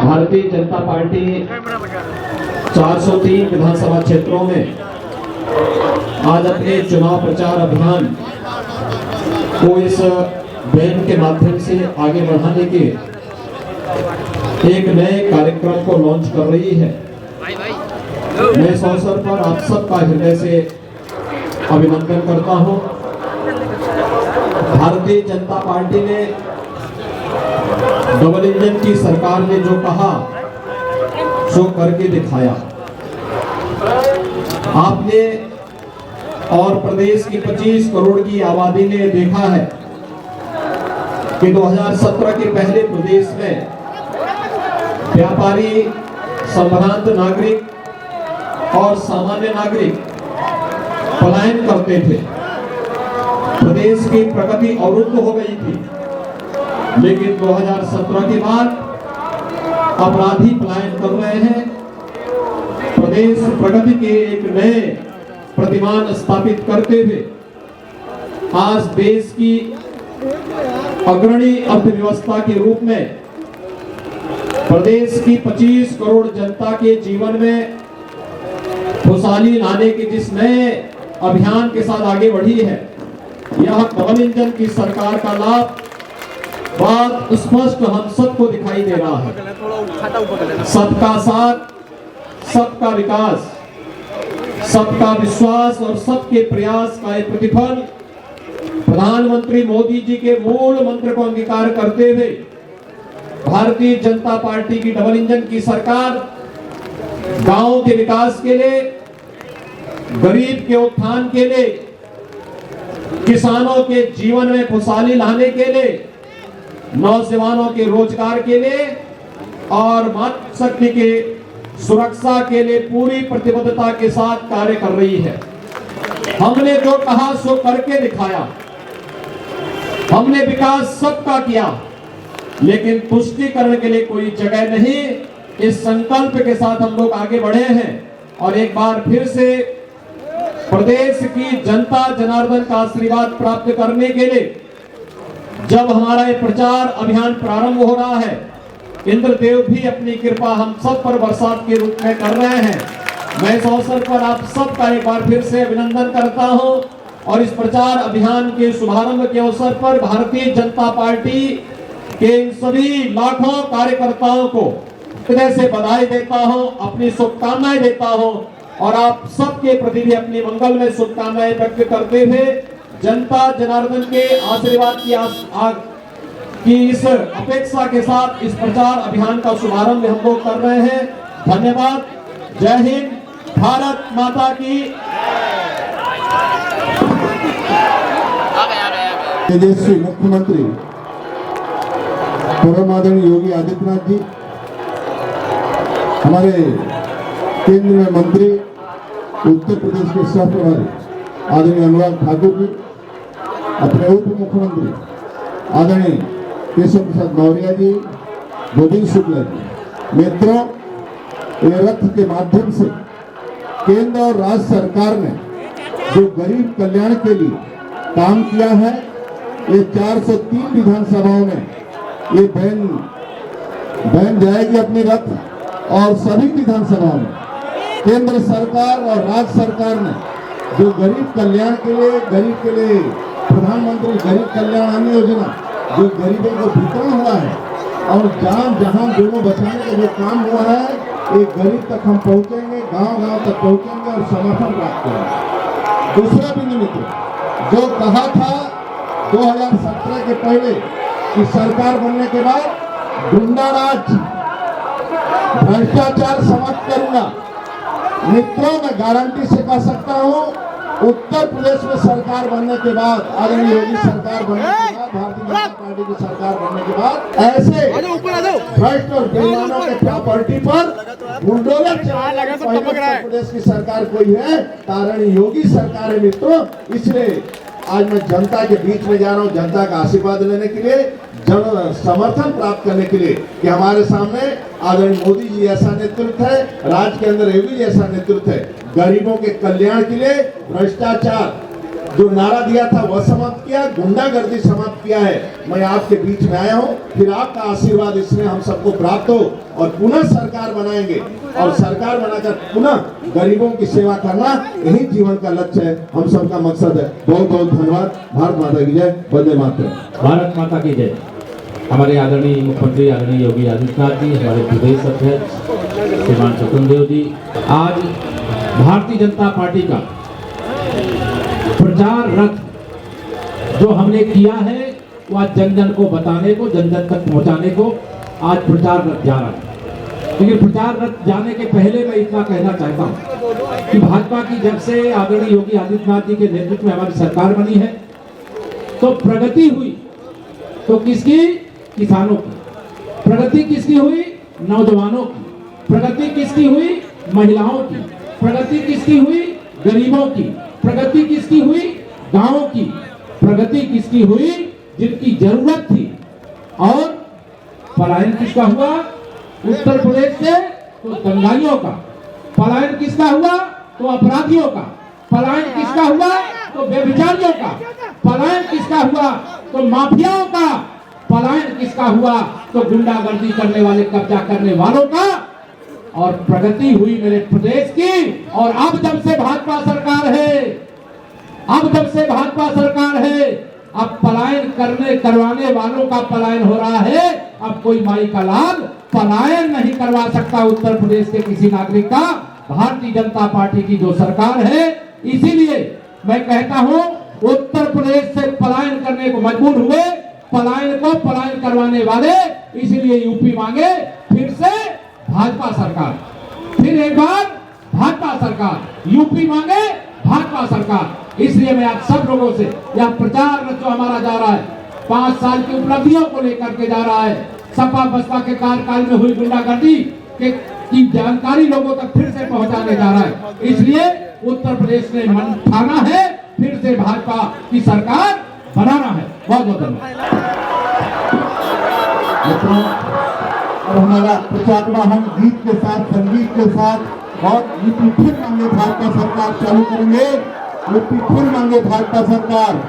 Bharatiya Janata party 403 विधानसभा क्षेत्रों में आज अपने चुनाव प्रचार अभियान को इस बैन के माध्यम से आगे बढ़ाने के एक नए कार्यक्रम को लॉन्च कर रही है। मैं इस अवसर पर आप सबका हृदय से अभिनंदन करता हूं। भारतीय जनता पार्टी ने डबल इंजन की सरकार ने जो कहा सो करके दिखाया। आपने और प्रदेश की 25 करोड़ की आबादी ने देखा है कि 2017 के पहले प्रदेश में व्यापारी, संभ्रांत नागरिक और सामान्य नागरिक पलायन करते थे। प्रदेश की प्रगति अवरुद्ध हो गई थी, लेकिन 2017 के बाद अपराधी पलायन कर रहे हैं। प्रदेश प्रगति के एक नए प्रतिमान स्थापित करते हुए आज देश की अग्रणी अर्थव्यवस्था के रूप में प्रदेश की 25 करोड़ जनता के जीवन में खुशहाली लाने के जिस नए अभियान के साथ आगे बढ़ी है, यह डबल इंजन की सरकार का लाभ बात स्पष्ट हम सबको दिखाई दे रहा है। सबका साथ, सबका विकास, सबका विश्वास और सबके प्रयास का एक प्रतिफल प्रधानमंत्री मोदी जी के मूल मंत्र को अंगीकार करते हुए भारतीय जनता पार्टी की डबल इंजन की सरकार गांव के विकास के लिए, गरीब के उत्थान के लिए, किसानों के जीवन में खुशहाली लाने के लिए, नौजवानों के रोजगार के लिए और मातृशक्ति के सुरक्षा के लिए पूरी प्रतिबद्धता के साथ कार्य कर रही है। हमने जो कहा सो करके दिखाया। हमने विकास सबका किया, लेकिन तुष्टीकरण के लिए कोई जगह नहीं। इस संकल्प के साथ हम लोग आगे बढ़े हैं और एक बार फिर से प्रदेश की जनता जनार्दन का आशीर्वाद प्राप्त करने के लिए जब हमारा ये प्रचार अभियान प्रारंभ हो रहा है, इंद्रदेव भी अपनी कृपा हम सब पर बरसात के रूप में कर रहे हैं। मैं इस अवसर पर आप सबका एक बार फिर से अभिनंदन करता हूं और इस प्रचार अभियान के शुभारंभ के अवसर पर भारतीय जनता पार्टी के इन सभी लाखों कार्यकर्ताओं को हृदय से बधाई देता हूं, अपनी शुभकामनाएं देता हूं और आप सबके प्रति भी अपनी मंगल में शुभकामनाएं व्यक्त करते हुए जनता जनार्दन के आशीर्वाद की इस अपेक्षा के साथ इस प्रचार अभियान का शुभारंभ हम लोग कर रहे हैं। धन्यवाद। जय हिंद। भारत माता की। तेजस्वी मुख्यमंत्री परम आदरणीय योगी आदित्यनाथ जी, हमारे केंद्र में मंत्री उत्तर प्रदेश के सह प्रभारी आदरणीय अनुराग ठाकुर जी, अपने उप मुख्यमंत्री आदरणीय केशव प्रसाद मौर्य जी, गोविंद शुक्ला जी। मित्रों, ये रथ के माध्यम से केंद्र और राज्य सरकार ने जो गरीब कल्याण के लिए काम किया है, ये 403 विधानसभाओं में ये बैन जाएगी अपनी रथ और सभी विधानसभाओं में केंद्र सरकार और राज्य सरकार ने जो गरीब कल्याण के लिए, गरीब के लिए प्रधानमंत्री गरीब कल्याण अन्न योजना जो गरीबों को वितरण हुआ है और जहां दोनों बचाने का जो काम हुआ है, एक गरीब तक हम पहुंचेंगे, गांव-गांव तक पहुंचेंगे और समर्थन प्राप्त करेंगे। दूसरा बिंदु मित्र, जो कहा था 2017 के पहले कि सरकार बनने के बाद गुंडा राज, भ्रष्टाचार समाप्त करूंगा। मित्रों, मैं गारंटी से कह सकता हूं, उत्तर प्रदेश में सरकार बनने के बाद, आदरणीय योगी सरकार बनने के बाद, भारतीय जनता पार्टी की सरकार बनने के बाद ऐसे भ्रष्ट और बेईमानों के प्रॉपर्टी पर बुलडोजर चलाने उत्तर प्रदेश की सरकार कोई है, आदरणीय योगी सरकार है। मित्रों, इसलिए आज मैं जनता के बीच में जा रहा हूं, जनता का आशीर्वाद लेने के लिए, जन समर्थन प्राप्त करने के लिए कि हमारे सामने आदरणीय मोदी जी ऐसा नेतृत्व है, राज्य के अंदर योगी जी ऐसा नेतृत्व है, गरीबों के कल्याण के लिए, भ्रष्टाचार जो नारा दिया था वह समाप्त किया, गुंडागर्दी समाप्त किया है। मैं आपके बीच में आया हूं, फिर आपका आशीर्वाद इसमें हम सबको प्राप्त हो और पुनः सरकार बनाएंगे और सरकार बनाकर पुनः गरीबों की सेवा करना यही जीवन का लक्ष्य है, हम सबका मकसद है। बहुत बहुत धन्यवाद। भारत माता की जय। वंदे मातरम। भारत माता की जय। हमारे आदरणीय मुख्यमंत्री आदरणीय योगी आदित्यनाथ जी, हमारे प्रदेश अध्यक्ष श्रीमान स्वतंत्र जी, आज भारतीय जनता पार्टी का प्रचार रथ जो हमने किया है वो आज जन जन को बताने को, जन जन तक पहुंचाने को आज प्रचार रथ जा रहा है। लेकिन प्रचार रथ जाने के पहले मैं इतना कहना चाहता हूं कि भाजपा की जब से आदरणीय योगी आदित्यनाथ जी के नेतृत्व में हमारी सरकार बनी है तो प्रगति हुई। तो किसकी? किसानों की। प्रगति किसकी हुई? नौजवानों की। प्रगति किसकी हुई? महिलाओं की। प्रगति किसकी हुई? गरीबों की। प्रगति किसकी हुई? गांवों की। प्रगति किसकी हुई? जिनकी जरूरत थी। और पलायन किसका हुआ? उत्तर प्रदेश से तो दंगाइयों का। पलायन किसका हुआ? तो अपराधियों का। पलायन किसका हुआ? तो व्यभिचारियों का। पलायन किसका हुआ? तो माफियाओं का। पलायन किसका हुआ? तो गुंडागर्दी करने वाले, कब्जा करने वालों का। और प्रगति हुई मेरे प्रदेश की। और अब जब से भाजपा सरकार है, अब जब से भाजपा सरकार है, अब पलायन करवाने वालों का पलायन हो रहा है। अब कोई माई का लाल पलायन नहीं करवा सकता उत्तर प्रदेश के किसी नागरिक का। भारतीय जनता पार्टी की जो सरकार है, इसीलिए मैं कहता हूं उत्तर प्रदेश से पलायन करने को मजबूर हुए, पलायन को पलायन करवाने वाले, इसीलिए यूपी मांगे फिर से भाजपा सरकार, फिर एक बार भाजपा सरकार, यूपी मांगे भाजपा सरकार। इसलिए मैं आप सब लोगों से यह प्रचार जो हमारा जा रहा है, 5 साल की उपलब्धियों को लेकर के जा रहा है, सपा बसपा के कार्यकाल में हुई गुंडागर्दी की जानकारी लोगों तक फिर से पहुंचाने जा रहा है। इसलिए उत्तर प्रदेश ने मन ठाना है, फिर से भाजपा की सरकार बनाना है। बहुत बहुत धन्यवाद। और हमारा प्रचार में हम गीत के साथ, संगीत के साथ और यूपी फिर मांगे भाजपा सरकार चालू करेंगे। यूपी फिर मांगे भाजपा सरकार।